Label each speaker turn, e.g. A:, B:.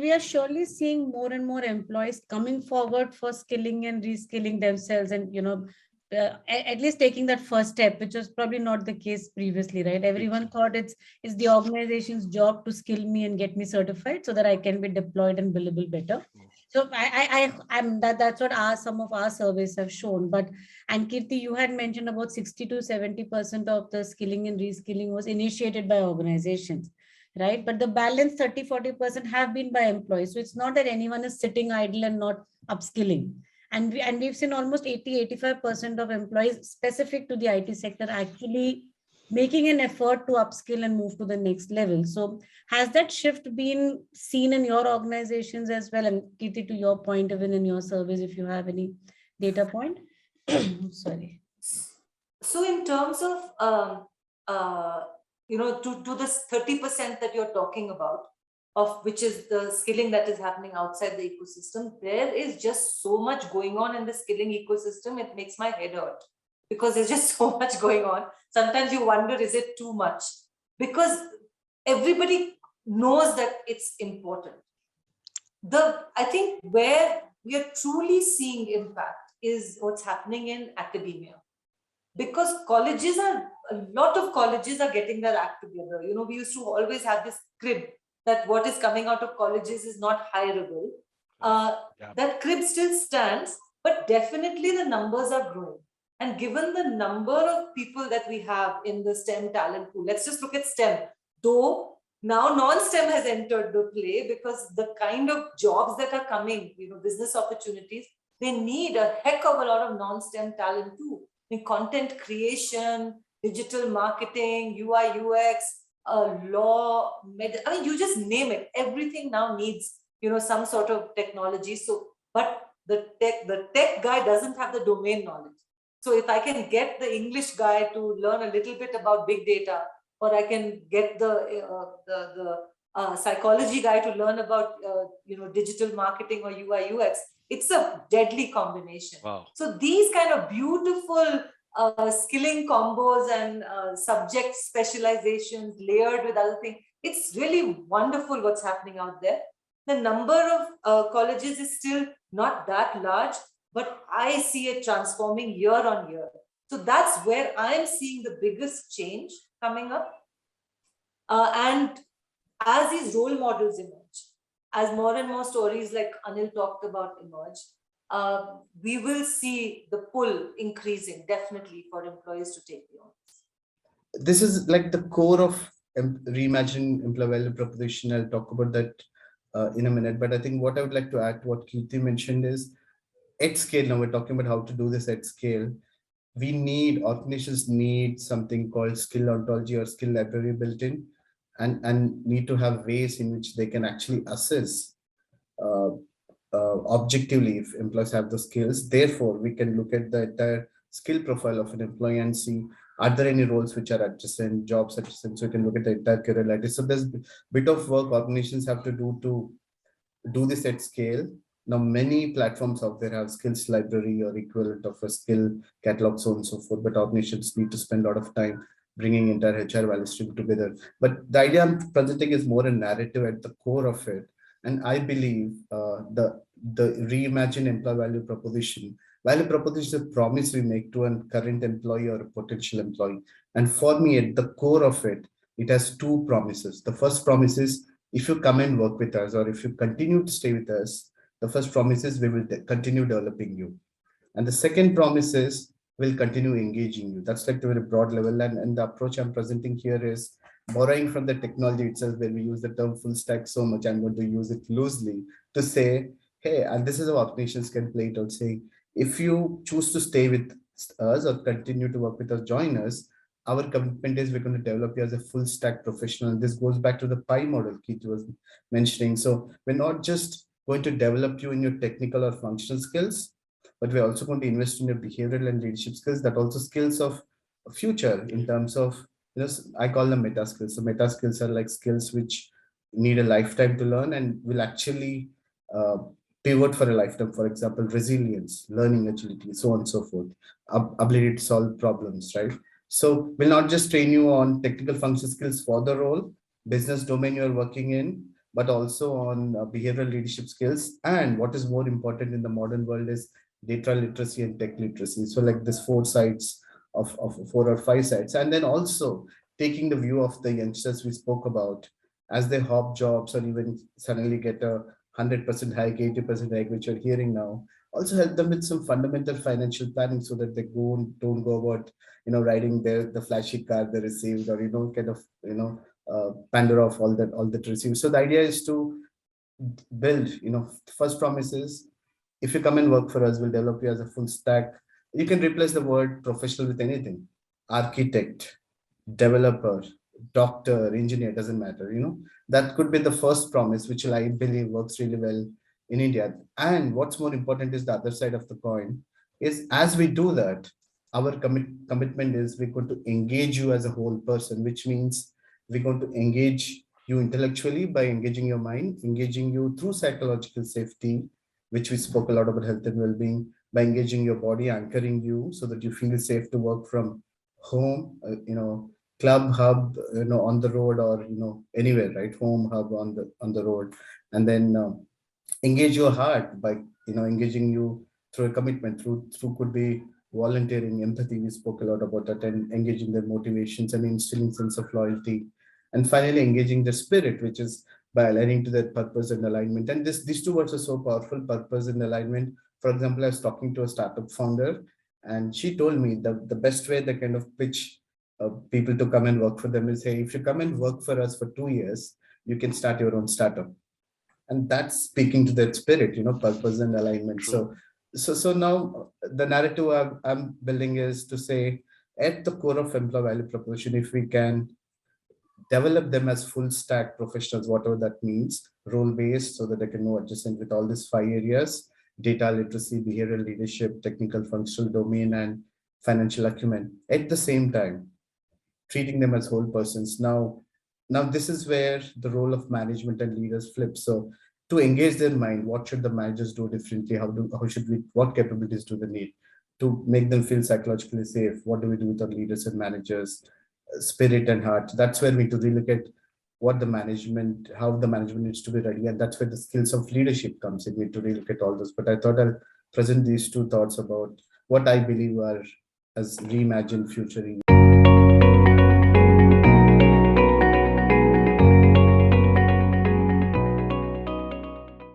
A: we are surely seeing more and more employees coming forward for skilling and reskilling themselves, and at least taking that first step, which was probably not the case previously, right? Everyone thought it's the organization's job to skill me and get me certified so that I can be deployed and billable better. So I'm that's what some of our surveys have shown. But and Kirti, you had mentioned about 60 to 70% of the skilling and reskilling was initiated by organizations, right? But the balance 30-40% have been by employees. So it's not that anyone is sitting idle and not upskilling. And we've seen almost 80-85% of employees specific to the IT sector actually making an effort to upskill and move to the next level. So has that shift been seen in your organizations as well? And Kirti, to your point, even in your surveys, if you have any data point. Sorry.
B: So in terms of to this 30% that you're talking about, of which is the skilling that is happening outside the ecosystem, there is just so much going on in the skilling ecosystem. It makes my head hurt because there's just so much going on. Sometimes you wonder, is it too much? Because everybody knows that it's important. I think where we are truly seeing impact is what's happening in academia. Because a lot of colleges are getting their act together. We used to always have this crib that what is coming out of colleges is not hireable. That crib still stands, but definitely the numbers are growing. And given the number of people that we have in the STEM talent pool, let's just look at STEM. Though now non-STEM has entered the play, because the kind of jobs that are coming, business opportunities, they need a heck of a lot of non-STEM talent too. In content creation, digital marketing, UI, UX, law, you just name it. Everything now needs, some sort of technology. So, but the tech guy doesn't have the domain knowledge. So if I can get the English guy to learn a little bit about big data, or I can get the psychology guy to learn about, digital marketing or UI, UX, it's a deadly combination.
C: Wow.
B: So these kind of beautiful skilling combos and subject specializations layered with other things, it's really wonderful what's happening out there. The number of colleges is still not that large, but I see it transforming year on year. So that's where I'm seeing the biggest change coming up. And as these role models emerge, as more and more stories like Anil talked about emerge, we will see the pull increasing definitely for employees to take the honors.
D: This is like the core of reimagining employee value proposition. I'll talk about that in a minute, but I think what I would like to add to what Kirti mentioned is at scale. Now we're talking about how to do this at scale. Organizations need something called skill ontology or skill library built in, and need to have ways in which they can actually assess objectively if employees have the skills. Therefore, we can look at the entire skill profile of an employee and see, are there any roles which are adjacent, jobs adjacent, so we can look at the entire career ladder. So there's a bit of work organizations have to do this at scale. Now, many platforms out there have skills library or equivalent of a skill catalog, so on and so forth, but organizations need to spend a lot of time bringing entire HR value stream together. But the idea I'm presenting is more a narrative at the core of it. And I believe the reimagined employee value proposition is a promise we make to a current employee or a potential employee. And for me, at the core of it, it has two promises. The first promise is, if you come and work with us, or if you continue to stay with us, the first promise is we will continue developing you. And the second promise is we'll continue engaging you. That's like the very broad level. And the approach I'm presenting here is borrowing from the technology itself, where we use the term full stack so much. I'm going to use it loosely to say, hey, and this is how organizations can play it out, saying, if you choose to stay with us or continue to work with us, join us, our commitment is we're going to develop you as a full stack professional. And this goes back to the PI model Keith was mentioning. So we're not just going to develop you in your technical or functional skills, but we're also going to invest in your behavioral and leadership skills, that also skills of future in terms of, I call them meta skills. So meta skills are like skills which need a lifetime to learn and will actually pivot for a lifetime. For example, resilience, learning agility, so on and so forth, ability to solve problems, right? So we'll not just train you on technical function skills for the role, business domain you're working in, but also on behavioral leadership skills. And what is more important in the modern world is data literacy and tech literacy. So like this four sides of 4 or 5 sides. And then also taking the view of the youngsters we spoke about as they hop jobs or even suddenly get a 100% hike, 80% hike, which you're hearing now. Also help them with some fundamental financial planning so that they don't go about, riding the flashy car they received, or, kind of, pander off all that received. So the idea is to build, first promise is, if you come and work for us, we'll develop you as a full stack. You can replace the word professional with anything. Architect, developer, doctor, engineer, doesn't matter, that could be the first promise, which I believe works really well in India. And what's more important is the other side of the coin is, as we do that, our commitment is we're going to engage you as a whole person, which means we're going to engage you intellectually by engaging your mind, engaging you through psychological safety, which we spoke a lot about health and well-being, by engaging your body, anchoring you so that you feel safe to work from home, club, hub, on the road, or anywhere, right? Home, hub, on the road. And then engage your heart by engaging you through a commitment, through could be volunteering, empathy, we spoke a lot about that, and engaging their motivations and instilling sense of loyalty. And finally engaging the spirit, which is by aligning to that purpose and alignment. And these two words are so powerful, purpose and alignment. For example, I was talking to a startup founder, and she told me the best way they kind of pitch people to come and work for them is, hey, if you come and work for us for 2 years, you can start your own startup. And that's speaking to that spirit, purpose and alignment.
C: True.
D: So now the narrative I'm building is to say, at the core of employee value proposition, if we can develop them as full stack professionals, whatever that means, role based, so that they can know adjacent with all these 5 areas: data literacy, behavioral leadership, technical functional domain, and financial acumen. At the same time, treating them as whole persons. Now this is where the role of management and leaders flip. So to engage their mind, what should the managers do differently? What capabilities do they need to make them feel psychologically safe? What do we do with our leaders and managers? Spirit and heart. That's where we need to relook at how the management needs to be ready. And that's where the skills of leadership comes in. We need to relook at all this. But I thought I'll present these two thoughts about what I believe are as reimagined future